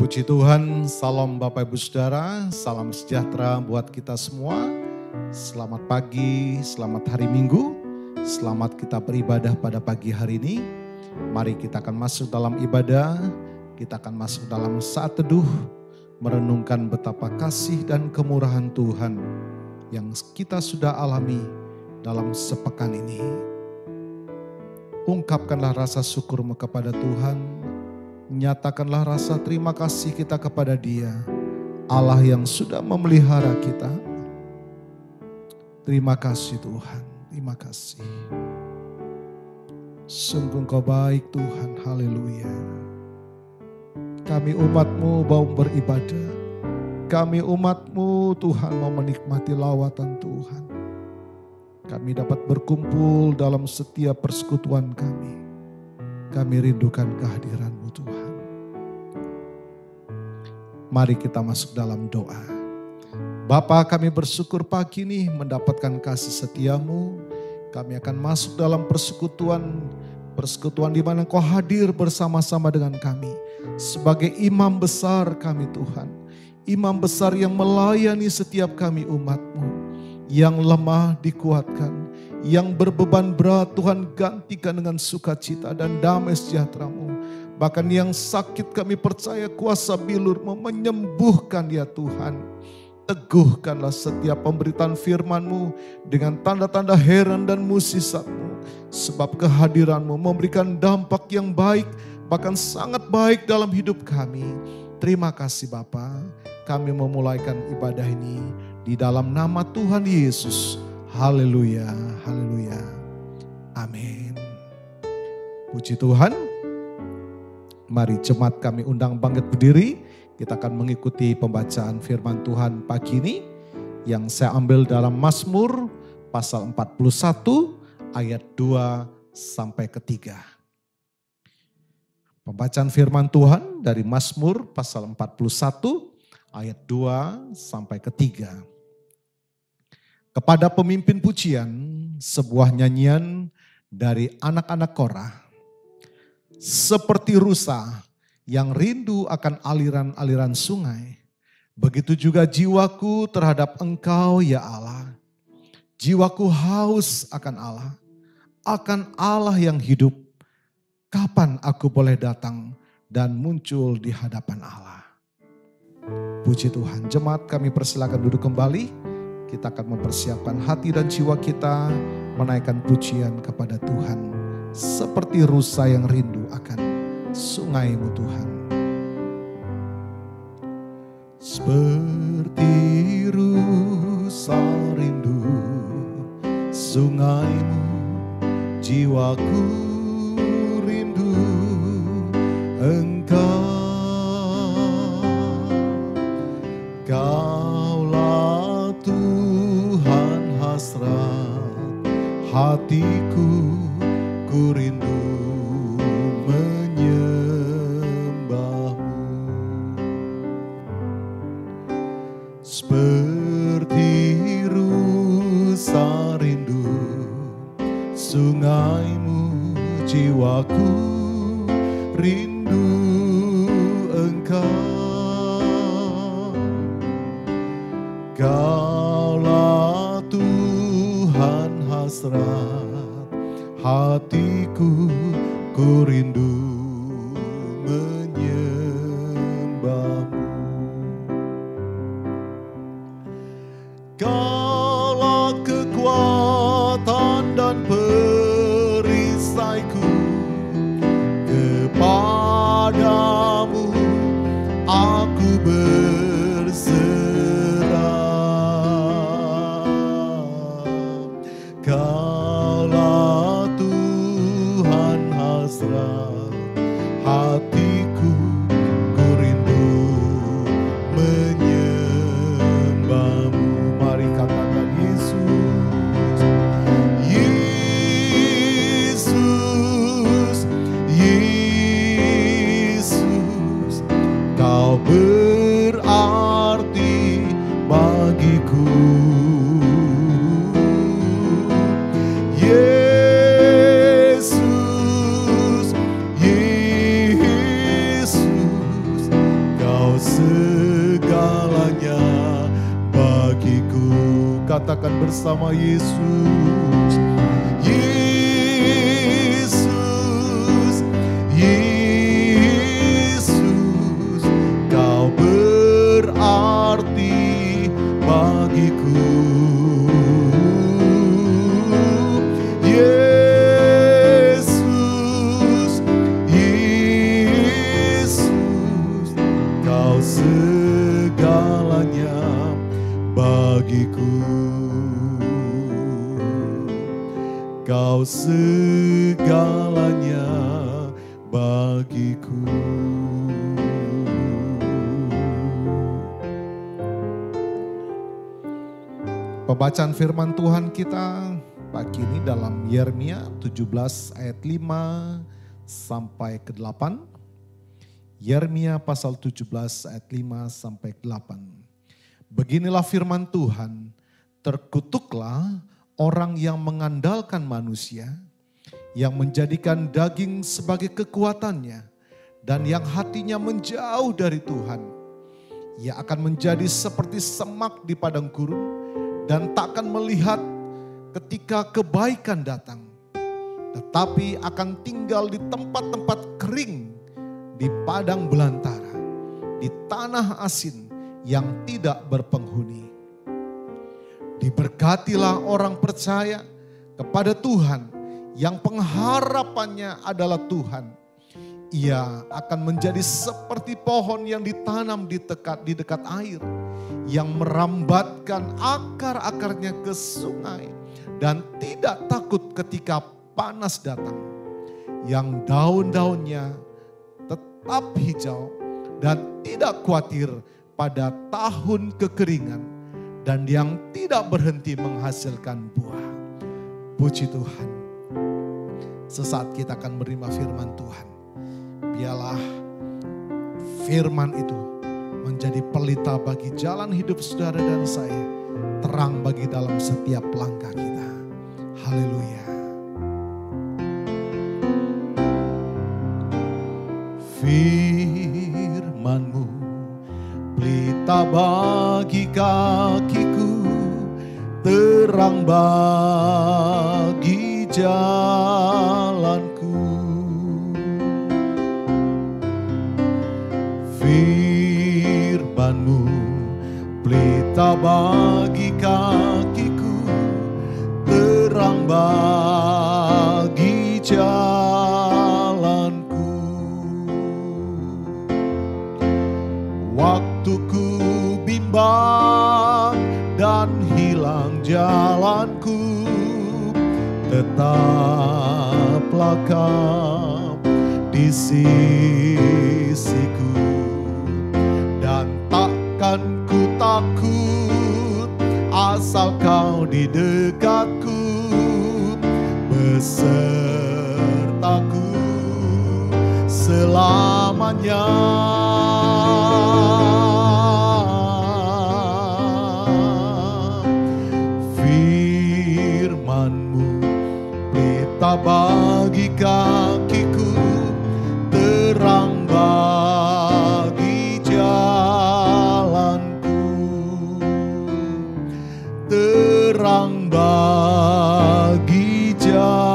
Puji Tuhan, salam Bapak Ibu Saudara, salam sejahtera buat kita semua. Selamat pagi, selamat hari Minggu, selamat kita beribadah pada pagi hari ini. Mari kita akan masuk dalam ibadah, kita akan masuk dalam saat teduh, merenungkan betapa kasih dan kemurahan Tuhan yang kita sudah alami dalam sepekan ini. Ungkapkanlah rasa syukurmu kepada Tuhan. Nyatakanlah rasa terima kasih kita kepada Dia, Allah yang sudah memelihara kita. Terima kasih Tuhan, terima kasih. Sungguh Engkau baik Tuhan, haleluya. Kami umat-Mu mau beribadah. Kami umat-Mu Tuhan mau menikmati lawatan Tuhan. Kami dapat berkumpul dalam setiap persekutuan kami. Kami rindukan kehadiran-Mu Tuhan. Mari kita masuk dalam doa. Bapa, kami bersyukur pagi ini mendapatkan kasih setia-Mu. Kami akan masuk dalam persekutuan di mana Engkau hadir bersama-sama dengan kami. Sebagai imam besar kami Tuhan. Imam besar yang melayani setiap kami umat-Mu. Yang lemah dikuatkan. Yang berbeban berat Tuhan gantikan dengan sukacita dan damai sejahtera-Mu. Bahkan yang sakit kami percaya kuasa bilur-Mu menyembuhkan ya Tuhan. Teguhkanlah setiap pemberitaan firman-Mu dengan tanda-tanda heran dan mukjizat-Mu. Sebab kehadiran-Mu memberikan dampak yang baik, bahkan sangat baik dalam hidup kami. Terima kasih Bapa, kami memulaikan ibadah ini di dalam nama Tuhan Yesus. Haleluya, haleluya, amin. Puji Tuhan. Mari jemaat kami undang bangkit berdiri. Kita akan mengikuti pembacaan firman Tuhan pagi ini. Yang saya ambil dalam Mazmur pasal 41 ayat 2 sampai ke 3. Pembacaan firman Tuhan dari Mazmur pasal 41 ayat 2 sampai ke 3. Kepada pemimpin pujian, sebuah nyanyian dari anak-anak Korah. Seperti rusa yang rindu akan aliran-aliran sungai, begitu juga jiwaku terhadap Engkau ya Allah. Jiwaku haus akan Allah yang hidup. Kapan aku boleh datang dan muncul di hadapan Allah? Puji Tuhan, jemaat kami persilakan duduk kembali. Kita akan mempersiapkan hati dan jiwa kita menaikkan pujian kepada Tuhan. Seperti rusa yang rindu akan sungai-Mu Tuhan. Seperti rusa rindu sungai-Mu, jiwaku rindu Engkau. Kaulah Tuhan hasrat hatiku, ku rindu menyembah-Mu. Seperti rusa rindu sungai-Mu, jiwaku rindu Engkau. Kaulah Tuhan hasrat hatiku, ku rindu menyembah-Mu. Kaulah kekuatan dan perisaiku, kepadamu aku berserah. Kaulah Tuhan hasrat hatiku, ku rindu menyembah-Mu. Mari katakan Yesus, Yesus, Yesus, Kau berarti bagiku. Yesus, Yesus. katakan bersama Yesus. Yesus, Yesus, Kau berarti bagiku. Yesus, Yesus, Kau segalanya bagiku. Kau segalanya bagiku. Pembacaan firman Tuhan kita pagi ini dalam Yeremia 17 ayat 5 sampai ke 8. Yeremia pasal 17 ayat 5 sampai ke 8. Beginilah firman Tuhan, terkutuklah orang yang mengandalkan manusia, yang menjadikan daging sebagai kekuatannya, dan yang hatinya menjauh dari Tuhan. Ia akan menjadi seperti semak di padang gurun, dan tak akan melihat ketika kebaikan datang, tetapi akan tinggal di tempat-tempat kering, di padang belantara, di tanah asin yang tidak berpenghuni. Diberkatilah orang percaya kepada Tuhan, yang pengharapannya adalah Tuhan. Ia akan menjadi seperti pohon yang ditanam di dekat air, yang merambatkan akar-akarnya ke sungai, dan tidak takut ketika panas datang. Yang daun-daunnya tetap hijau dan tidak khawatir pada tahun kekeringan, dan yang tidak berhenti menghasilkan buah. Puji Tuhan. Sesaat kita akan menerima firman Tuhan. Biarlah firman itu menjadi pelita bagi jalan hidup saudara dan saya, terang bagi dalam setiap langkah kita. Haleluya. Firman-Mu pelita bagi kakiku, terang bagi jalanku. Firman-Mu pelita bagi kakiku, terang bagi jalanku. Waktuku bimbang dan hilang jalanku, tetaplah Kau di sisiku, dan takkan ku takut asal Kau di dekatku, besertaku selamanya. Firman-Mu pelita bagi kakiku, terang bagi jalanku, terang bagi jalanku.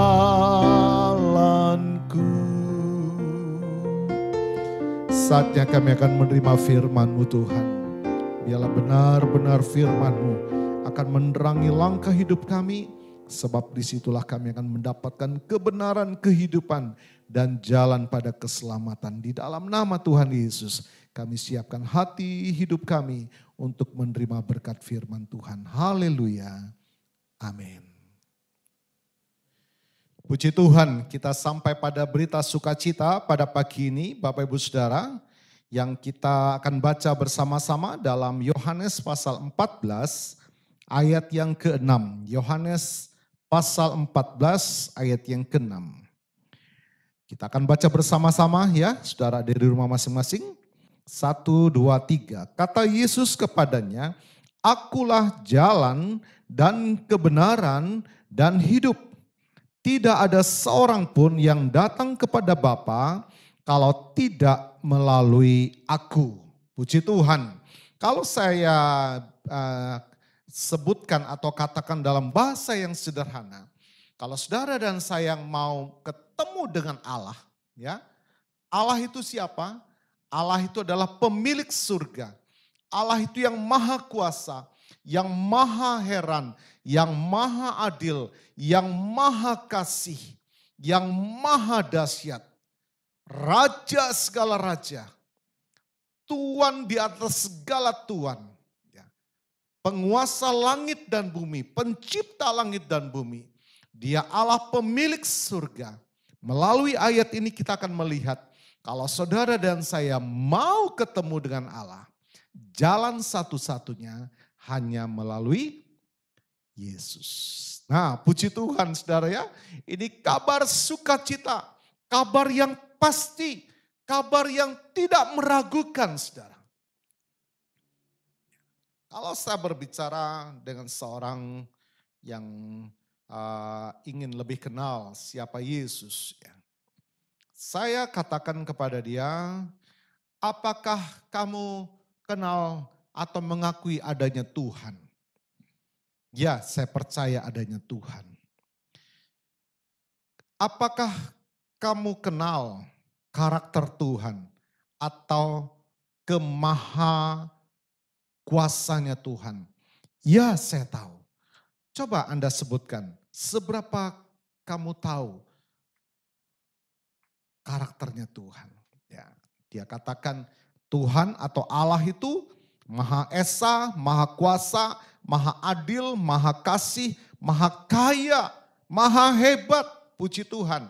Saatnya kami akan menerima firman-Mu Tuhan. Biarlah benar-benar firman-Mu akan menerangi langkah hidup kami, sebab disitulah kami akan mendapatkan kebenaran kehidupan dan jalan pada keselamatan. Di dalam nama Tuhan Yesus, kami siapkan hati hidup kami untuk menerima berkat firman Tuhan. Haleluya. Amin. Puji Tuhan, kita sampai pada berita sukacita pada pagi ini, Bapak Ibu Saudara, yang kita akan baca bersama-sama dalam Yohanes pasal 14 ayat yang ke-6. Yohanes pasal 14 ayat yang ke-6. Kita akan baca bersama-sama ya, saudara dari rumah masing-masing. 1, 2, 3. Kata Yesus kepadanya, Akulah jalan dan kebenaran dan hidup. Tidak ada seorang pun yang datang kepada Bapa kalau tidak melalui aku. Puji Tuhan. Kalau saya sebutkan atau katakan dalam bahasa yang sederhana. Kalau saudara dan saya mau ketemu dengan Allah, ya, Allah itu siapa? Allah itu adalah pemilik surga. Allah itu yang maha kuasa, yang maha heran, yang maha adil, yang maha kasih, yang maha dahsyat. Raja segala raja, Tuhan di atas segala Tuhan. Ya. Penguasa langit dan bumi, pencipta langit dan bumi. Dia Allah pemilik surga. Melalui ayat ini kita akan melihat kalau saudara dan saya mau ketemu dengan Allah, jalan satu-satunya hanya melalui Yesus. Nah, puji Tuhan saudara ya, ini kabar sukacita, kabar yang pasti, kabar yang tidak meragukan saudara. Kalau saya berbicara dengan seorang yang ingin lebih kenal siapa Yesus, ya, saya katakan kepada dia, apakah kamu kenal atau mengakui adanya Tuhan? Ya, saya percaya adanya Tuhan. Apakah kamu kenal karakter Tuhan atau kemaha kuasanya Tuhan? Ya, saya tahu. Coba Anda sebutkan, seberapa kamu tahu karakternya Tuhan? Ya, dia katakan Tuhan atau Allah itu Maha Esa, Maha Kuasa, Maha Adil, Maha Kasih, Maha Kaya, Maha Hebat. Puji Tuhan.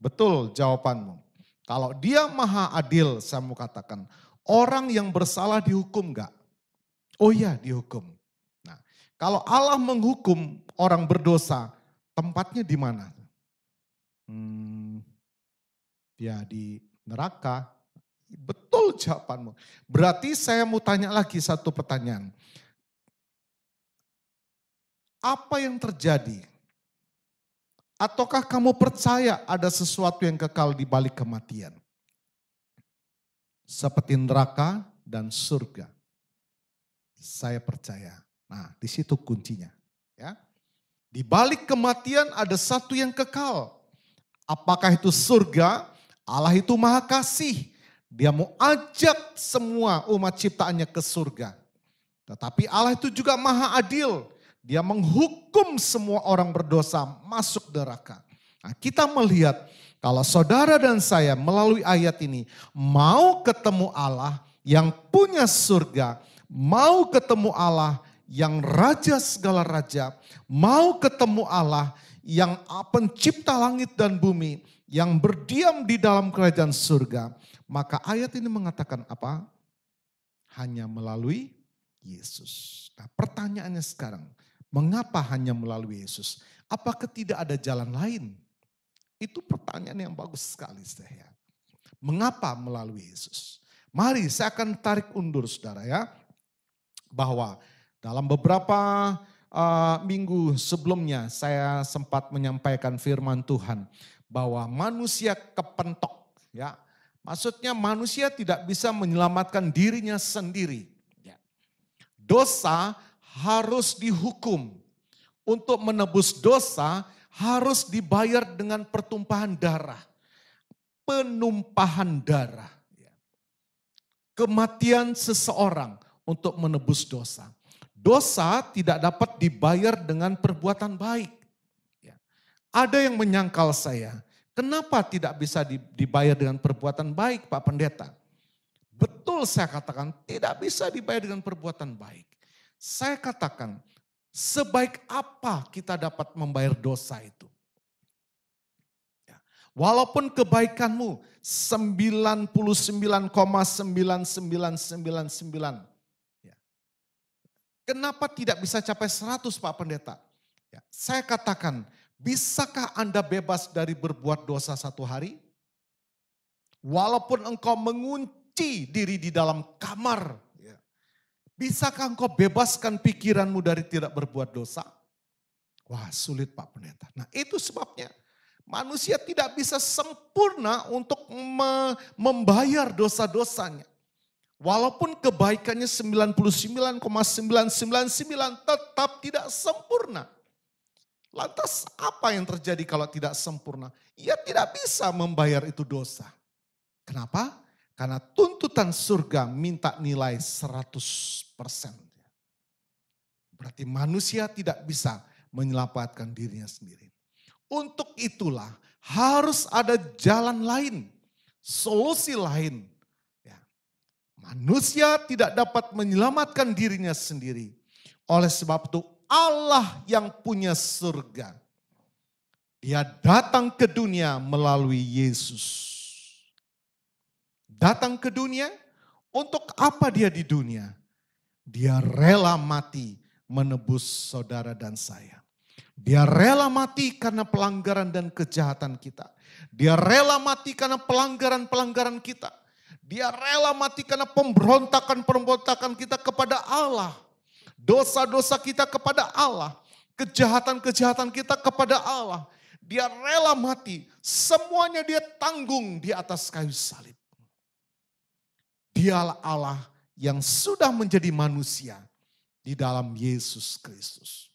Betul jawabanmu. Kalau dia Maha Adil, saya mau katakan, orang yang bersalah dihukum enggak? Oh iya, dihukum. Nah, kalau Allah menghukum orang berdosa, tempatnya di mana? Ya di neraka. Betul jawabanmu. Berarti saya mau tanya lagi satu pertanyaan. Apa yang terjadi? Ataukah kamu percaya ada sesuatu yang kekal di balik kematian? Seperti neraka dan surga. Saya percaya. Nah, di situ kuncinya. Ya. Di balik kematian ada satu yang kekal. Apakah itu surga? Allah itu Maha Kasih. Dia mau ajak semua umat ciptaannya ke surga. Tetapi Allah itu juga Maha Adil. Dia menghukum semua orang berdosa masuk neraka. Nah, kita melihat kalau saudara dan saya melalui ayat ini mau ketemu Allah yang punya surga, mau ketemu Allah yang raja segala raja, mau ketemu Allah yang pencipta langit dan bumi, yang berdiam di dalam kerajaan surga, maka ayat ini mengatakan apa? Hanya melalui Yesus. Nah, pertanyaannya sekarang, mengapa hanya melalui Yesus? Apakah tidak ada jalan lain? Itu pertanyaan yang bagus sekali saya. Mengapa melalui Yesus? Mari saya akan tarik undur saudara ya. Bahwa dalam beberapa minggu sebelumnya saya sempat menyampaikan firman Tuhan. Bahwa manusia kepentok ya. Maksudnya manusia tidak bisa menyelamatkan dirinya sendiri. Ya. Dosa harus dihukum. Untuk menebus dosa harus dibayar dengan pertumpahan darah. Penumpahan darah. Kematian seseorang untuk menebus dosa. Dosa tidak dapat dibayar dengan perbuatan baik. Ada yang menyangkal saya, kenapa tidak bisa dibayar dengan perbuatan baik Pak Pendeta? Betul saya katakan tidak bisa dibayar dengan perbuatan baik. Saya katakan, sebaik apa kita dapat membayar dosa itu? Walaupun kebaikanmu 99,99999. Kenapa tidak bisa capai 100 Pak Pendeta? Saya katakan, bisakah Anda bebas dari berbuat dosa satu hari? Walaupun engkau mengunci diri di dalam kamar. Bisakah engkau bebaskan pikiranmu dari tidak berbuat dosa? Wah sulit Pak Pendeta. Nah itu sebabnya manusia tidak bisa sempurna untuk membayar dosa-dosanya. Walaupun kebaikannya 99,999 tetap tidak sempurna. Lantas apa yang terjadi kalau tidak sempurna? Ia tidak bisa membayar itu dosa. Kenapa? Karena tuntutan surga minta nilai 100%. Berarti manusia tidak bisa menyelamatkan dirinya sendiri. Untuk itulah harus ada jalan lain, solusi lain. Manusia tidak dapat menyelamatkan dirinya sendiri. Oleh sebab itu Allah yang punya surga. Dia datang ke dunia melalui Yesus. Datang ke dunia, untuk apa dia di dunia? Dia rela mati menebus saudara dan saya. Dia rela mati karena pelanggaran dan kejahatan kita. Dia rela mati karena pelanggaran-pelanggaran kita. Dia rela mati karena pemberontakan-pemberontakan kita kepada Allah. Dosa-dosa kita kepada Allah. Kejahatan-kejahatan kita kepada Allah. Dia rela mati. Semuanya dia tanggung di atas kayu salib. Dialah Allah yang sudah menjadi manusia di dalam Yesus Kristus.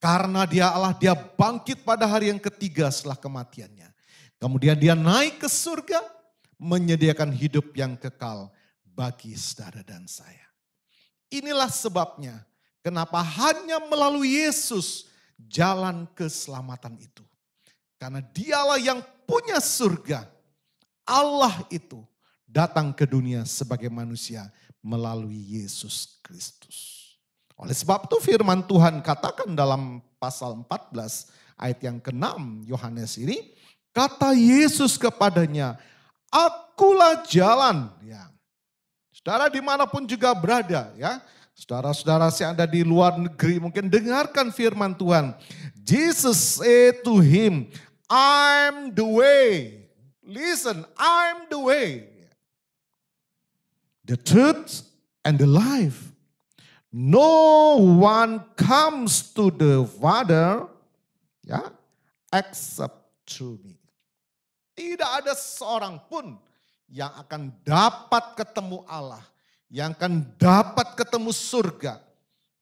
Karena dia Allah, dia bangkit pada hari yang ketiga setelah kematiannya. Kemudian dia naik ke surga, menyediakan hidup yang kekal bagi saudara dan saya. Inilah sebabnya kenapa hanya melalui Yesus jalan keselamatan itu. Karena dialah yang punya surga. Allah itu datang ke dunia sebagai manusia melalui Yesus Kristus. Oleh sebab itu firman Tuhan katakan dalam pasal 14 ayat yang ke-6 Yohanes ini. Kata Yesus kepadanya, akulah jalan. Ya. Saudara dimanapun juga berada ya. Saudara-saudara yang ada di luar negeri mungkin dengarkan firman Tuhan. Jesus said to him, I'm the way. Listen, I'm the way. The truth and the life. No one comes to the Father ya, except through me. Tidak ada seorang pun yang akan dapat ketemu Allah, yang akan dapat ketemu surga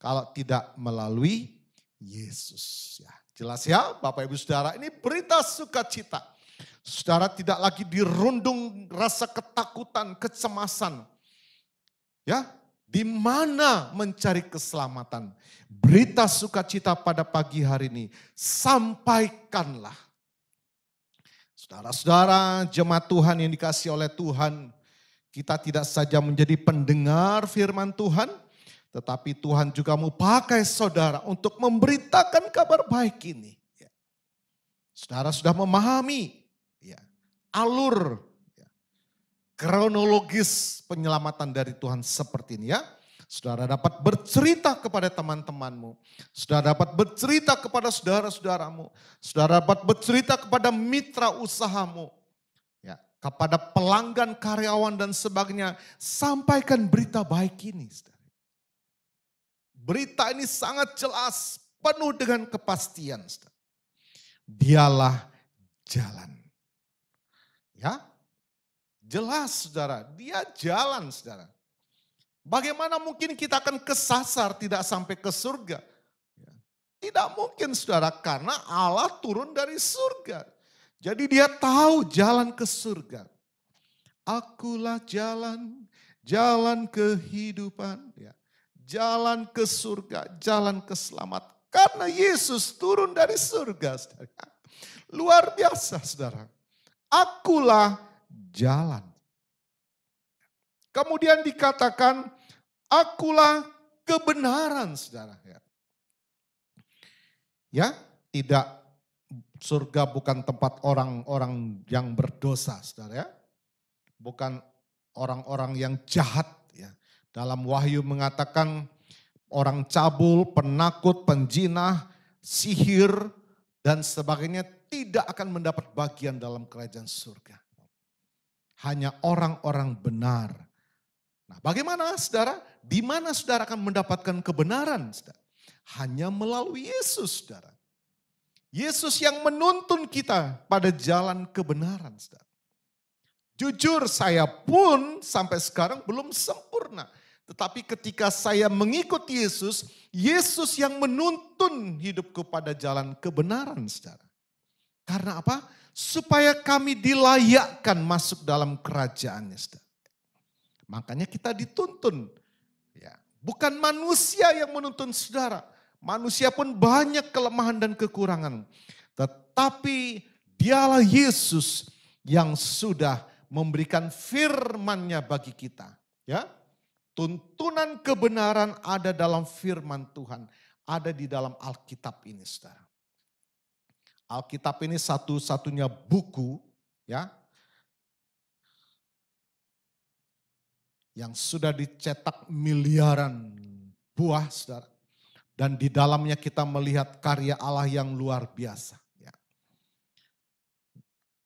kalau tidak melalui Yesus. Ya, jelas ya Bapak Ibu Saudara, ini berita sukacita. Saudara tidak lagi dirundung rasa ketakutan, kecemasan. Ya, di mana mencari keselamatan? Berita sukacita pada pagi hari ini, sampaikanlah. Saudara-saudara, jemaat Tuhan yang dikasihi oleh Tuhan, kita tidak saja menjadi pendengar firman Tuhan, tetapi Tuhan juga mau pakai saudara untuk memberitakan kabar baik ini. Saudara sudah memahami alur kronologis penyelamatan dari Tuhan seperti ini ya. Saudara dapat bercerita kepada teman-temanmu. Saudara dapat bercerita kepada saudara-saudaramu. Saudara dapat bercerita kepada mitra usahamu. Ya, kepada pelanggan, karyawan dan sebagainya. Sampaikan berita baik ini. Saudara. Berita ini sangat jelas, penuh dengan kepastian. Saudara. Dialah jalan. Ya, jelas saudara, dia jalan saudara. Bagaimana mungkin kita akan kesasar tidak sampai ke surga? Tidak mungkin saudara, karena Allah turun dari surga. Jadi dia tahu jalan ke surga. Akulah jalan, jalan kehidupan. Jalan ke surga, jalan ke selamat. Karena Yesus turun dari surga saudara. Luar biasa saudara. Akulah jalan. Kemudian dikatakan, akulah kebenaran, saudara. Ya, tidak, surga bukan tempat orang-orang yang berdosa, saudara. Bukan orang-orang yang jahat. Ya. Dalam Wahyu mengatakan orang cabul, penakut, penjinah, sihir, dan sebagainya tidak akan mendapat bagian dalam kerajaan surga. Hanya orang-orang benar. Nah, bagaimana saudara? Di mana saudara akan mendapatkan kebenaran? Saudara? Hanya melalui Yesus, saudara. Yesus yang menuntun kita pada jalan kebenaran, saudara. Jujur saya pun sampai sekarang belum sempurna. Tetapi ketika saya mengikuti Yesus, Yesus yang menuntun hidupku pada jalan kebenaran, saudara. Karena apa? Supaya kami dilayakkan masuk dalam kerajaannya, saudara. Makanya kita dituntun. Ya, bukan manusia yang menuntun saudara. Manusia pun banyak kelemahan dan kekurangan. Tetapi dialah Yesus yang sudah memberikan firman-Nya bagi kita. Ya, tuntunan kebenaran ada dalam firman Tuhan. Ada di dalam Alkitab ini, saudara. Alkitab ini satu-satunya buku ya yang sudah dicetak miliaran buah, saudara. Dan di dalamnya kita melihat karya Allah yang luar biasa. Ya.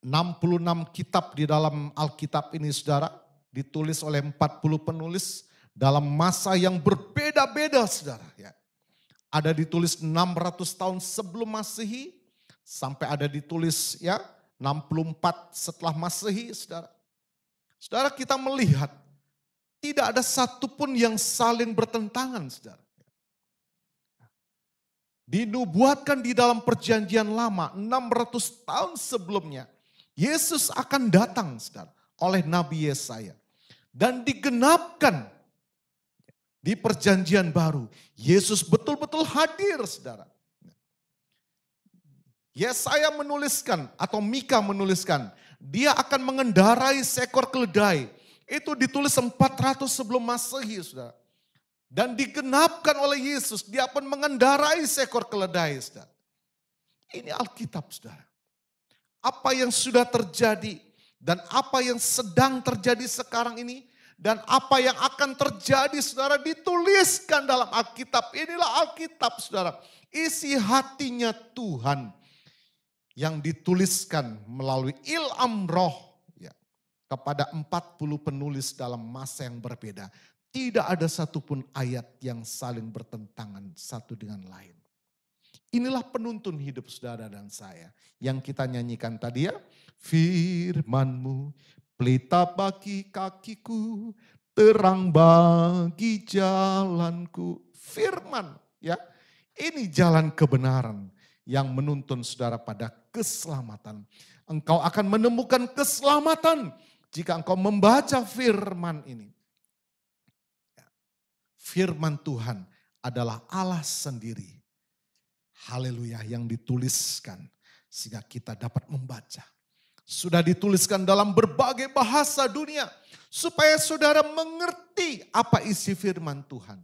66 kitab di dalam Alkitab ini, saudara, ditulis oleh 40 penulis dalam masa yang berbeda-beda, saudara. Ya. Ada ditulis 600 tahun sebelum Masehi, sampai ada ditulis ya 64 setelah Masehi, saudara. Saudara, kita melihat tidak ada satupun yang saling bertentangan, saudara. Dinubuatkan di dalam perjanjian lama 600 tahun sebelumnya. Yesus akan datang, saudara, oleh Nabi Yesaya. Dan digenapkan di perjanjian baru. Yesus betul-betul hadir, saudara. Yesaya menuliskan atau Mika menuliskan, dia akan mengendarai seekor keledai. Itu ditulis 400 sebelum Masehi, saudara. Dan digenapkan oleh Yesus, dia pun mengendarai seekor keledai, saudara. Ini Alkitab, saudara. Apa yang sudah terjadi dan apa yang sedang terjadi sekarang ini dan apa yang akan terjadi, saudara, dituliskan dalam Alkitab. Inilah Alkitab, saudara. Isi hatinya Tuhan yang dituliskan melalui ilham roh ya, kepada 40 penulis dalam masa yang berbeda. Tidak ada satupun ayat yang saling bertentangan satu dengan lain. Inilah penuntun hidup saudara dan saya. Yang kita nyanyikan tadi ya. Firman-Mu pelita bagi kakiku, terang bagi jalanku. Firman ya. Ini jalan kebenaran yang menuntun saudara pada keselamatan. Engkau akan menemukan keselamatan jika engkau membaca firman ini. Firman Tuhan adalah Allah sendiri. Haleluya, yang dituliskan sehingga kita dapat membaca. Sudah dituliskan dalam berbagai bahasa dunia supaya saudara mengerti apa isi firman Tuhan.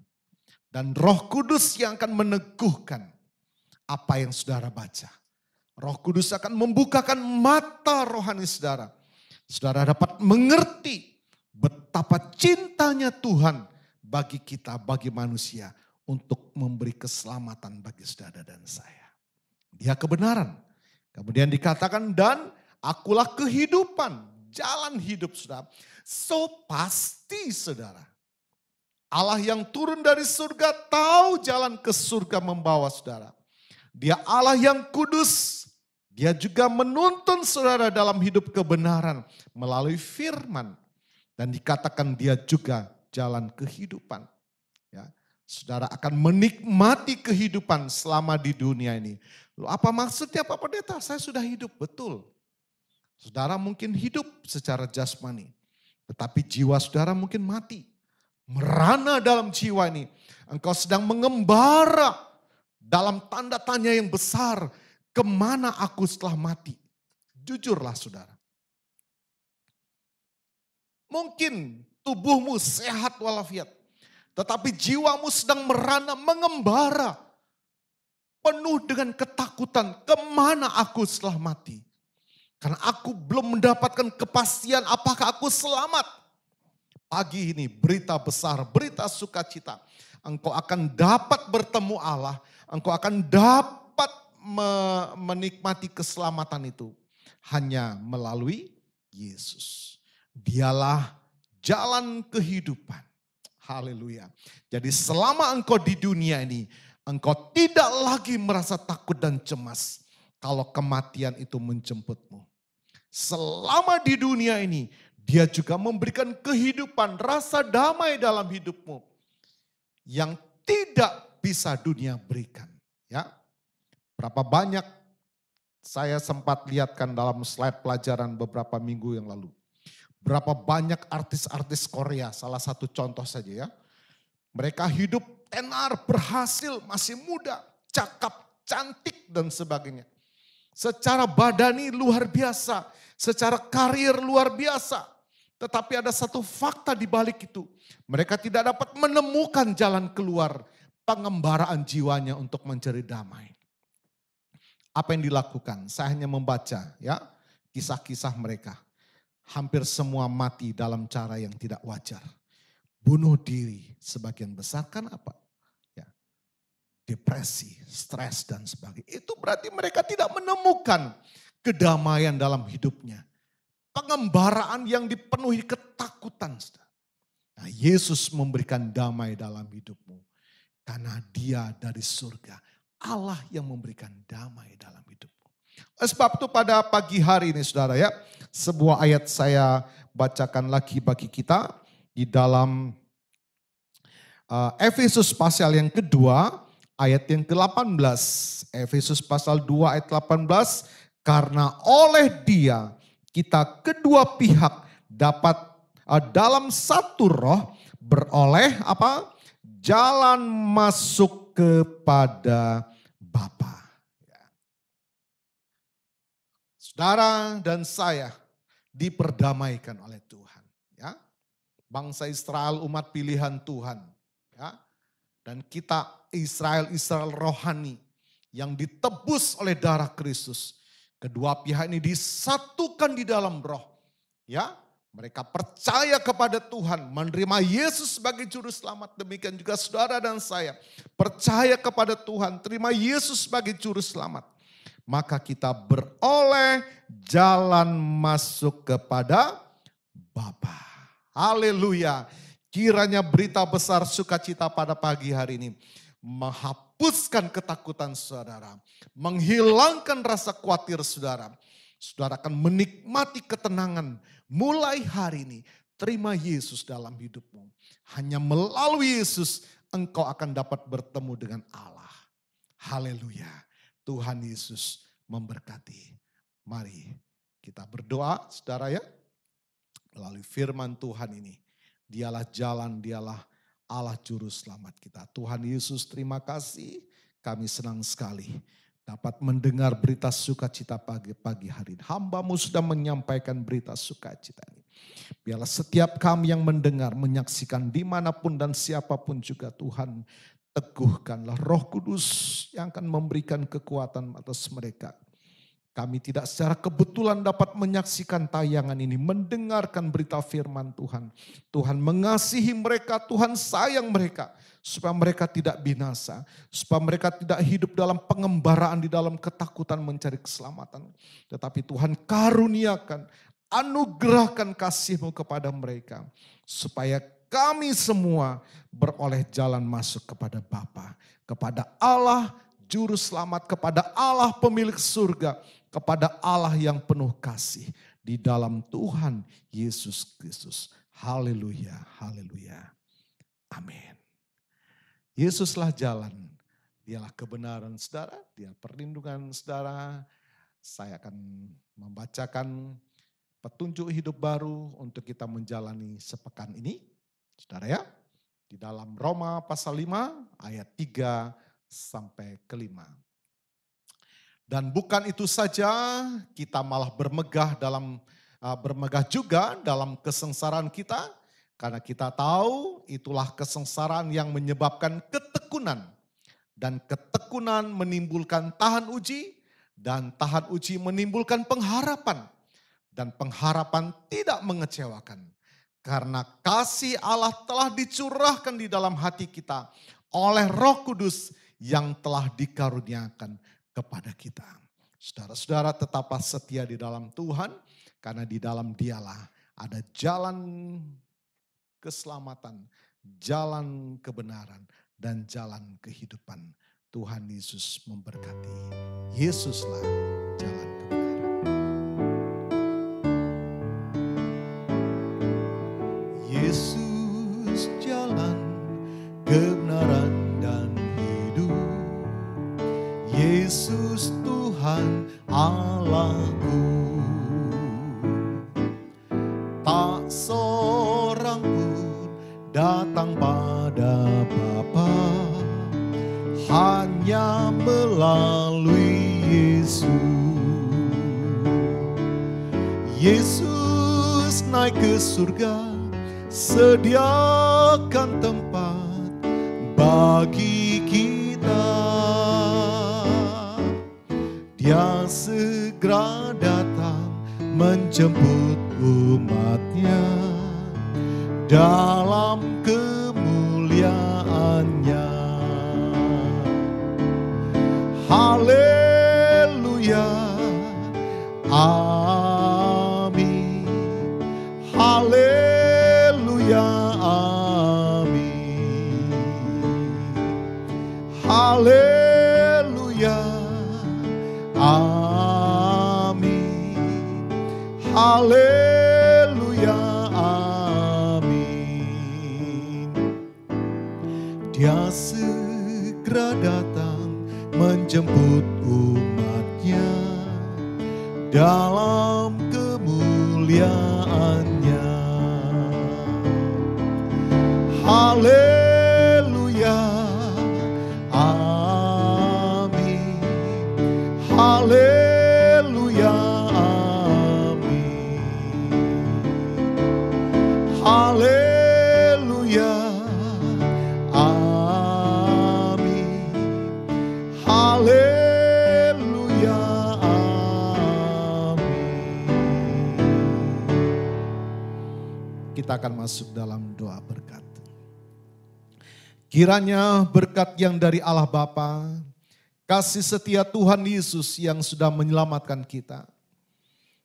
Dan Roh Kudus yang akan meneguhkan apa yang saudara baca. Roh Kudus akan membukakan mata rohani saudara. Saudara dapat mengerti betapa cintanya Tuhan bagi kita, bagi manusia, untuk memberi keselamatan bagi saudara dan saya. Dia kebenaran. Kemudian dikatakan, dan akulah kehidupan, jalan hidup saudara. So pasti saudara, Allah yang turun dari surga tahu jalan ke surga membawa saudara. Dia Allah yang kudus, dia juga menuntun saudara dalam hidup kebenaran melalui firman. Dan dikatakan dia juga jalan kehidupan. Ya, saudara akan menikmati kehidupan selama di dunia ini. Loh, apa maksudnya Pak Pendeta? Saya sudah hidup, betul. Saudara mungkin hidup secara jasmani, tetapi jiwa saudara mungkin mati. Merana dalam jiwa ini. Engkau sedang mengembara dalam tanda tanya yang besar. Kemana aku setelah mati? Jujurlah saudara. Mungkin tubuhmu sehat walafiat. Tetapi jiwamu sedang merana, mengembara. Penuh dengan ketakutan, kemana aku setelah mati? Karena aku belum mendapatkan kepastian apakah aku selamat. Pagi ini berita besar, berita sukacita. Engkau akan dapat bertemu Allah. Engkau akan dapat menikmati keselamatan itu. Hanya melalui Yesus. Dialah jalan kehidupan. Haleluya. Jadi selama engkau di dunia ini, engkau tidak lagi merasa takut dan cemas kalau kematian itu menjemputmu. Selama di dunia ini, Dia juga memberikan kehidupan, rasa damai dalam hidupmu yang tidak bisa dunia berikan. Ya, berapa banyak saya sempat lihatkan dalam slide pelajaran beberapa minggu yang lalu. Berapa banyak artis-artis Korea, salah satu contoh saja ya. Mereka hidup tenar, berhasil, masih muda, cakap, cantik dan sebagainya. Secara badani luar biasa, secara karir luar biasa. Tetapi ada satu fakta di balik itu. Mereka tidak dapat menemukan jalan keluar pengembaraan jiwanya untuk mencari damai. Apa yang dilakukan? Saya hanya membaca ya kisah-kisah mereka. Hampir semua mati dalam cara yang tidak wajar. Bunuh diri sebagian besar kan apa? Ya, depresi, stres dan sebagainya. Itu berarti mereka tidak menemukan kedamaian dalam hidupnya. Pengembaraan yang dipenuhi ketakutan. Nah, Yesus memberikan damai dalam hidupmu. Karena dia dari surga. Allah yang memberikan damai dalam hidupmu. Sebab itu pada pagi hari ini saudara ya. Sebuah ayat saya bacakan lagi bagi kita. Di dalam Efesus pasal yang kedua ayat yang ke-18. Efesus pasal 2 ayat 18. Karena oleh dia kita kedua pihak dapat dalam satu roh beroleh apa? Jalan masuk kepada Bapa. Saudara dan saya diperdamaikan oleh Tuhan. Ya, bangsa Israel umat pilihan Tuhan. Ya, dan kita Israel rohani yang ditebus oleh darah Kristus. Kedua pihak ini disatukan di dalam roh. Ya, mereka percaya kepada Tuhan, menerima Yesus sebagai juru selamat. Demikian juga saudara dan saya percaya kepada Tuhan, terima Yesus sebagai juru selamat. Maka kita beroleh jalan masuk kepada Bapa. Haleluya. Kiranya berita besar sukacita pada pagi hari ini menghapuskan ketakutan saudara, menghilangkan rasa khawatir saudara. Saudara akan menikmati ketenangan mulai hari ini. Terima Yesus dalam hidupmu. Hanya melalui Yesus engkau akan dapat bertemu dengan Allah. Haleluya. Tuhan Yesus memberkati. Mari kita berdoa saudara ya. Melalui firman Tuhan ini. Dialah jalan, dialah Allah juru selamat kita. Tuhan Yesus terima kasih. Kami senang sekali dapat mendengar berita sukacita pagi hari ini. Hamba-Mu sudah menyampaikan berita sukacita ini. Biarlah setiap kami yang mendengar, menyaksikan dimanapun dan siapapun juga Tuhan. Teguhkanlah Roh Kudus yang akan memberikan kekuatan atas mereka. Kami tidak secara kebetulan dapat menyaksikan tayangan ini, mendengarkan berita firman Tuhan. Tuhan mengasihi mereka, Tuhan sayang mereka. Supaya mereka tidak binasa, supaya mereka tidak hidup dalam pengembaraan di dalam ketakutan mencari keselamatan. Tetapi Tuhan karuniakan, anugerahkan kasih-Mu kepada mereka. Supaya kami semua beroleh jalan masuk kepada Bapa, kepada Allah Juru Selamat, kepada Allah Pemilik surga, kepada Allah yang penuh kasih di dalam Tuhan Yesus Kristus. Haleluya, haleluya. Amin. Yesuslah jalan, dialah kebenaran saudara, dia perlindungan saudara. Saya akan membacakan petunjuk hidup baru untuk kita menjalani sepekan ini. Saudara ya, di dalam Roma pasal 5 ayat 3 sampai ke 5. Dan bukan itu saja, kita malah bermegah juga dalam kesengsaraan kita. Karena kita tahu itulah kesengsaraan yang menyebabkan ketekunan. Dan ketekunan menimbulkan tahan uji. Dan tahan uji menimbulkan pengharapan. Dan pengharapan tidak mengecewakan. Karena kasih Allah telah dicurahkan di dalam hati kita oleh Roh Kudus yang telah dikaruniakan kepada kita. Saudara-saudara tetaplah setia di dalam Tuhan. Karena di dalam Dialah ada jalan keselamatan, jalan kebenaran, dan jalan kehidupan. Tuhan Yesus memberkati. Yesuslah jalan kebenaran. tak seorang pun datang pada Bapa, hanya melalui Yesus. Yesus naik ke surga, sediakan tempat bagi kita. Dia segera datang menjemput umatnya dalam kemuliaannya. Haleluya, amin. Haleluya, amin. Haleluya, amin. Haleluya, amin. Dia segera datang menjemput umatnya dalam kemuliaannya. Haleluya, amin. Haleluya, amin. Haleluya, amin. Haleluya, amin. Kita akan masuk dalam doa berkat. Kiranya berkat yang dari Allah Bapa, kasih setia Tuhan Yesus yang sudah menyelamatkan kita,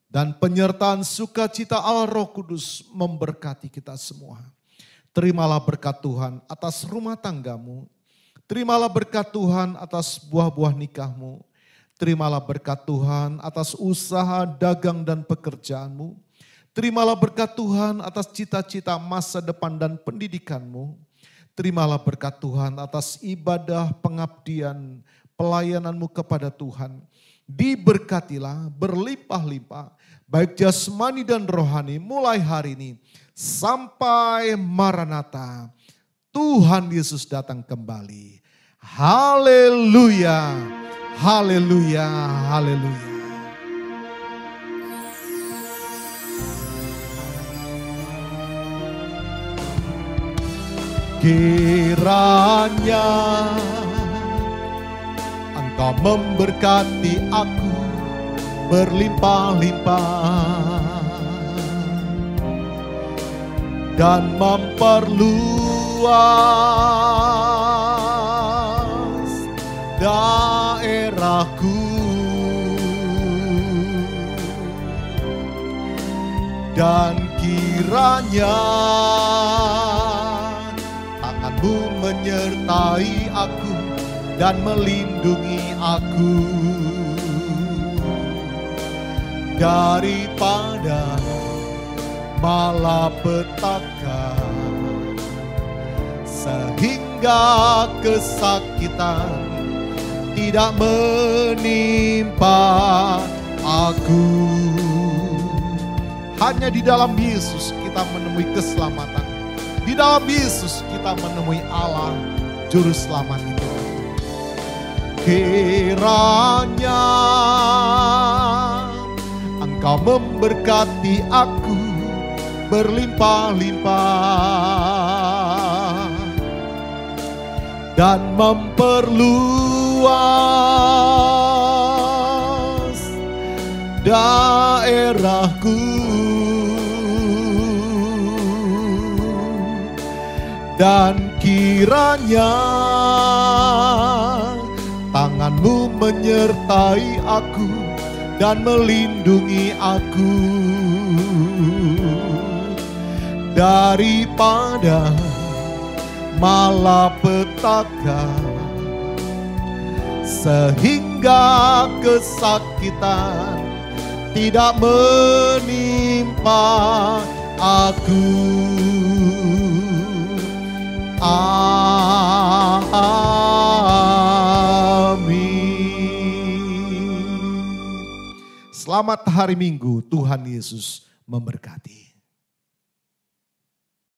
dan penyertaan sukacita Allah Roh Kudus memberkati kita semua. Terimalah berkat Tuhan atas rumah tanggamu. Terimalah berkat Tuhan atas buah-buah nikahmu. Terimalah berkat Tuhan atas usaha, dagang, dan pekerjaanmu. Terimalah berkat Tuhan atas cita-cita masa depan dan pendidikanmu. Terimalah berkat Tuhan atas ibadah, pengabdian, pelayananmu kepada Tuhan. Diberkatilah berlimpah-limpah, baik jasmani dan rohani mulai hari ini sampai Maranatha. Tuhan Yesus datang kembali. Haleluya, haleluya, haleluya. Kiranya Engkau memberkati aku berlimpah-limpah dan memperluas daerahku, dan kiranya tanganmu menyertai aku dan melindungi aku daripada malapetaka, sehingga kesakitan tidak menimpa aku. Hanya di dalam Yesus kita menemui keselamatan. Di dalam Yesus kita menemui Allah Juru Selamat itu. Kiranya Engkau memberkati aku berlimpah-limpah dan memperluas daerahku, dan kiranya tanganmu menyertai aku dan melindungi aku daripada malapetaka, sehingga kesakitan tidak menimpa aku. Amin. Selamat hari Minggu, Tuhan Yesus memberkati.